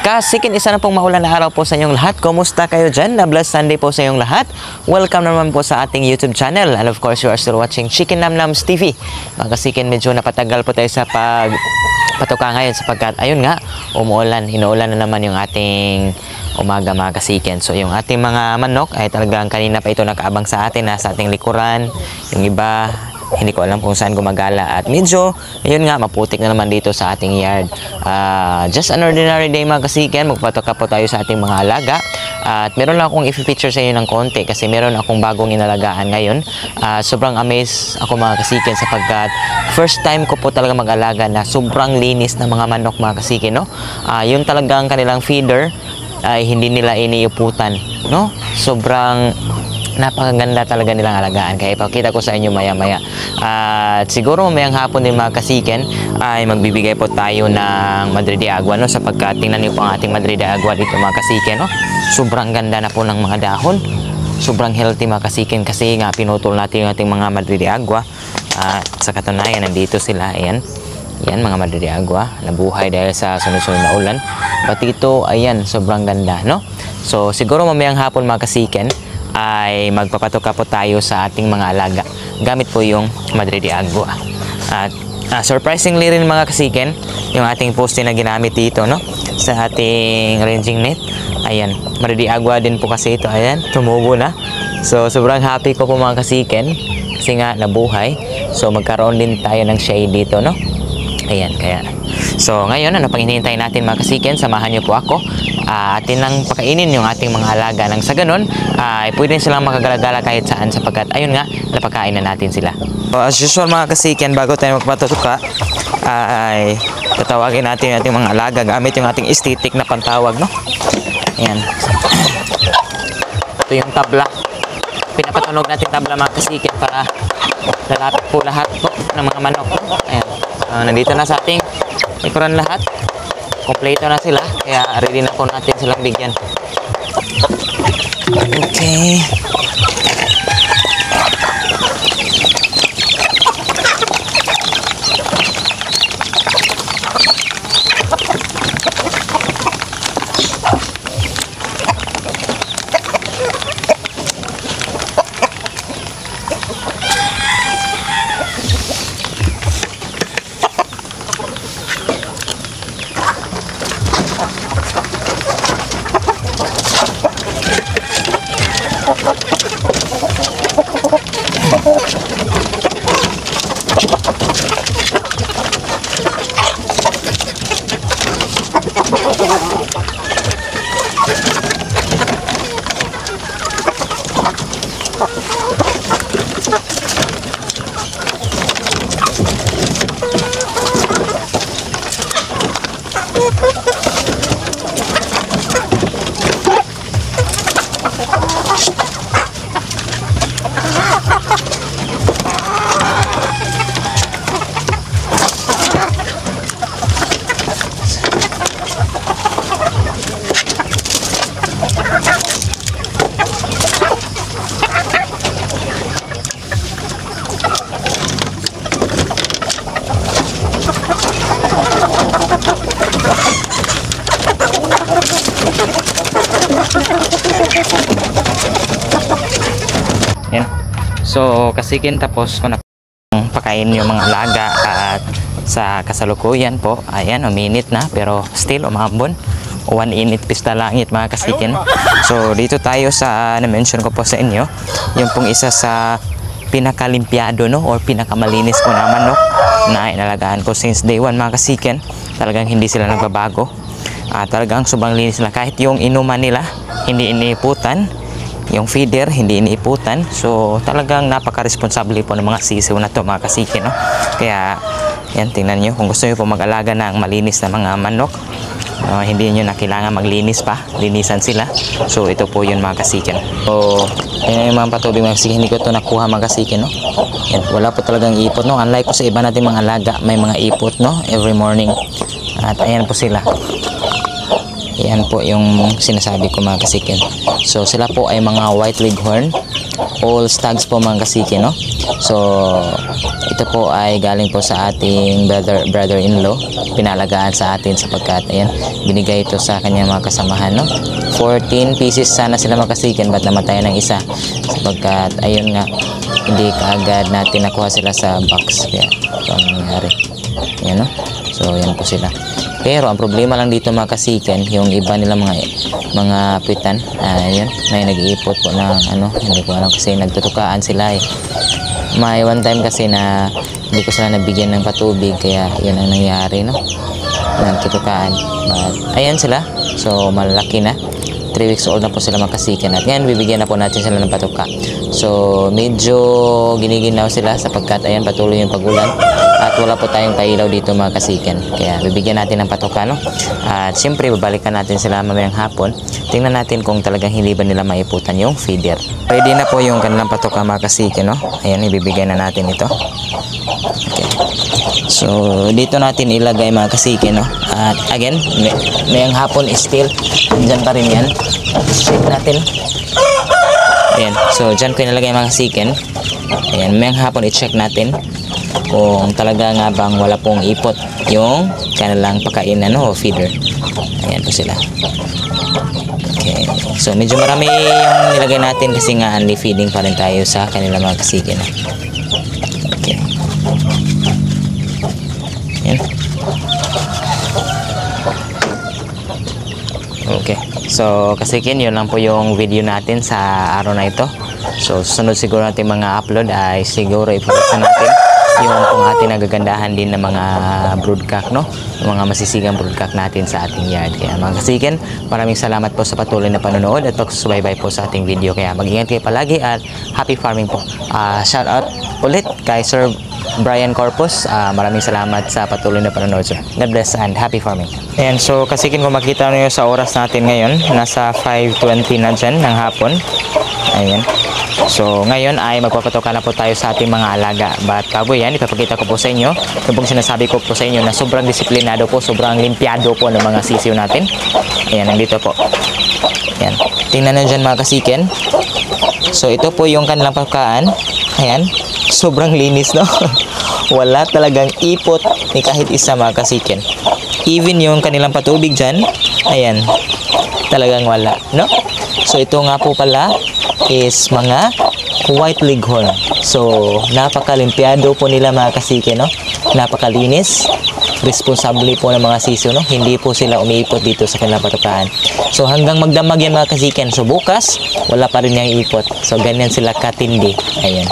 Kasikin, isa na pong maulan na araw po sa inyong lahat. Kumusta kayo dyan? Na-blessed Sunday po sa inyong lahat. Welcome naman po sa ating YouTube channel. And of course, you are still watching Chicken Namnams TV. Mga kasikin, medyo napatagal po tayo sa patuka ngayon sapagkat, ayun nga, umuulan. Inuulan na naman yung ating umaga, mga kasikin. So, yung ating mga manok ay talagang kanina pa ito nakaabang sa atin, sa ating likuran. Yung iba, hindi ko alam kung saan gumagala at medyo, yun nga, maputik na naman dito sa ating yard. Just an ordinary day, mga kasiken. Magpatoka po tayo sa ating mga alaga at meron lang akong i-feature sa inyo ng konti kasi meron akong bagong inalagaan ngayon. Sobrang amazed ako, mga kasiken, sapagkat first time ko po talaga mag-alaga na sobrang linis na mga manok, mga kasiken, no? Yung talagang kanilang feeder ay hindi nila iniuputan, no? Sobrang napakaganda talaga nilang alagaan. Kaya ipakita ko sa inyo maya-maya. At siguro mamayang hapon din, mga kasiken, ay magbibigay po tayo ng Madre de Agua, no? Sapagkat tingnan niyo po ang ating Madre de Agua dito, mga kasiken, no? Sobrang ganda na po ng mga dahon. Sobrang healthy, mga kasiken, kasi nga pinutol natin yung ating mga Madre de Agua. At sa katunayan, nandito sila. Ayan. Yan, mga Madre de Agua. Nabuhay dahil sa sunod-sunod na ulan. Pati ito, ayan, sobrang ganda, no? So, siguro mamayang hapon, mga kasiken, ay magpapatoka po tayo sa ating mga alaga gamit po yung Madre de Agua. At surprisingly rin, mga kasiken, yung ating poste na ginamit dito, no, sa ating ranging net, ayan, Madre de Agua din po kasi ito. Ayan, tumubo na. So sobrang happy ko po, mga kasiken, kasi nga nabuhay. So magkaroon din tayo ng shade dito, no. Ayan, kaya so ngayon, ano pang hinihintay natin, mga kasiken? Samahan niyo po ako. Atin lang pakainin yung ating mga alaga nang sa ganun ay pwede silang makagalagala kahit saan sapagkat ayun nga, napakain na natin sila. So, as usual, mga kasiken, bago tayo magpatutuka ay tatawagin natin yung ating mga alaga gamit yung ating aesthetic na pantawag, no? Ayan. Ito yung tabla. Pinapatunog natin tabla, mga kasiken, para lalapit po lahat po ng mga manok. Ayan. Nandito na sa ating likuran lahat. Kompleto na sila, kaya ready na po natin silang bigyan. Okay. Yan. So, kasikin, tapos ko na pakain yung mga alaga at sa kasalukuyan po, ayan, uminit na pero still umambon. 1 init pista langit, mga kasikin. So, dito tayo sa na-mention ko po sa inyo, yung pong isa sa pinakalimpyado, no, or pinakamalinis ko na manok na inalagaan ko since day 1, mga kasikin. Talagang hindi sila nagbabago. Talagang sobrang linis na, kahit yung inuman nila hindi iniiputan, yung feeder hindi iniiputan. So talagang napaka-responsable po ng mga sisiw na to, mga kasikin, no? Kaya yan, tingnan nyo, kung gusto nyo po mag-alaga ng malinis na mga manok, hindi nyo na kailangan maglinis pa, linisan sila. So ito po yun, mga kasikin. So yan yung mga patubig, mga kasikin. Hindi ko ito nakuha, mga kasikin, no? Yan, wala po talagang ipot, no? Unlike po sa iba natin mga alaga, may mga ipot, no, every morning. At ayan po sila. Yan po yung sinasabi ko, mga kasikin. So sila po ay mga white leghorn. all stags po mga kasike, no? So ito po ay galing po sa ating brother-in-law, pinalagaan sa atin sapagkat ayan, binigay ito sa kanyang mga kasamahan, no? 14 pieces sana sila mga kasike, but namatay ng isa sapagkat ayun nga, hindi kaagad natin nakuha sila sa box, kaya ito ang nangyari. Ayan, no? So yan po sila. Pero ang problema lang dito mga kasiken, yung iba nila mga pitan, ayun, may nag-iipot po ng ano, hindi ko alam kasi nagtutukaan sila eh. May one time kasi na hindi ko sila nabigyan ng patubig, kaya yan ang nangyari, no? Nagtutukaan. But ayan sila, so malaki na. 3 weeks old na po sila mga kasiken, at ngayon bibigyan na po natin sila ng patuka. So medyo giniginaw sila sapagkat ayan, patuloy yung pagulan at wala po tayong pailaw dito mga kasiken, kaya bibigyan natin ng patuka, no? At siyempre babalikan natin sila mamayang hapon, tingnan natin kung talagang hindi ba nila maiputan yung feeder. Ready na po yung kanilang patuka mga kasiken, no? Ayan, ibibigay na natin ito. Okay. So dito natin ilagay mga kasiken, no? At again, mayang hapon is still dyan pa rin yan. Check natin. Ayan, so dyan ko inalagay mga kasiken. Ayan, mayang hapon i-check natin kung talaga nga bang wala pong ipot yung kanilang pakainan, no, o feeder. Ayan po sila. Okay, so medyo marami yung nilagay natin kasi nga only feeding pa rin tayo sa kanilang mga kasiken. Okay. Ayan. Okay, so kasiken, yun lang po yung video natin sa araw na ito. So susunod siguro natin mga upload ay siguro i-post na natin yung kung ating nagagandahan din ng mga broodcock, no? Mga masisigang broodcock natin sa ating yard. Kaya mga kasiken, maraming salamat po sa patuloy na panonood at pagsusubaybay po sa ating video. Kaya mag-ingat kayo palagi at happy farming po. Shout out ulit kay Sir Brian Corpus. Maraming salamat sa patuloy na panonood, sir. God bless and happy farming. And so kasiken, kung makita nyo sa oras natin ngayon, nasa 5:20 na dyan ng hapon. Ayan. So ngayon ay magpapatoka na po tayo sa ating mga alaga. But bago yan, ipapakita ko po sa inyo yung pong sinasabi ko po sa inyo na sobrang disiplinado po, sobrang limpyado po ng mga sisiw natin. Ayan, nandito po. Ayan, tingnan nyo dyan mga kasiken. So ito po yung kanilang pagkaan. Ayan, sobrang linis, no? Wala talagang ipot ni kahit isa mga kasiken. Even yung kanilang patubig dyan, ayan, talagang wala, no? So ito nga po pala is mga white leghorn. So napakalimpyado po nila mga kasiken, no? Napakalinis. Responsable po ng mga sisiw, no? Hindi po sila umiipot dito sa kanilang patukaan. So hanggang magdamag yan mga kasiken. So bukas wala pa rin yung ipot. So ganyan sila katindi. Ayan.